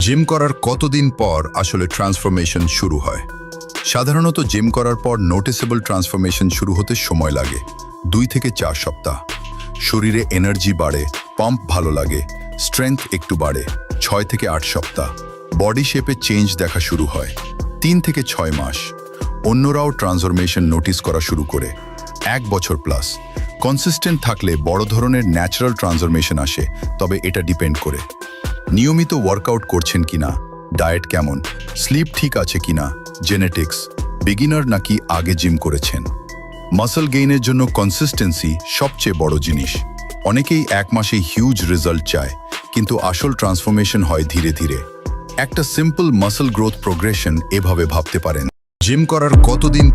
Gym করার কতদিন পর আসলে ট্রান্সফরমেশন শুরু হয়? সাধারণত জিম করার পর নোটিসেবল ট্রান্সফরমেশন শুরু হতে সময় লাগে 2 থেকে 4 সপ্তাহ। শরীরে এনার্জি বাড়ে, পাম্প ভালো লাগে, স্ট্রেংথ একটু বাড়ে 6 থেকে 8 সপ্তাহ। বডি শেপে চেঞ্জ দেখা শুরু হয় 3 থেকে 6 মাস। অন্যরাও ট্রান্সফরমেশন নোটিস করা শুরু করে 1 বছর প্লাস। কনসিস্টেন্ট থাকলে বড় ধরনের ন্যাচারাল ট্রান্সফরমেশন আসে, তবে এটা ডিপেন্ড করে নিয়মিত ওয়ার্কআউট করছেন কিনা, ডায়েট কেমন, স্লিপ ঠিক আছে কিনা, জেনেটিক্স, বিগিনার নাকি আগে জিম করেছেন। মাসল গেইনের জন্য কনসিস্টেন্সি সবচেয়ে বড় জিনিস। অনেকেই 1 মাসে হিউজ রেজাল্ট চায়, কিন্তু আসল ট্রান্সফরমেশন হয় ধীরে ধীরে। একটা সিম্পল মাসল গ্রোথ প্রোগ্রেশন এভাবে ভাবতে পারেন। জিম করার কতদিন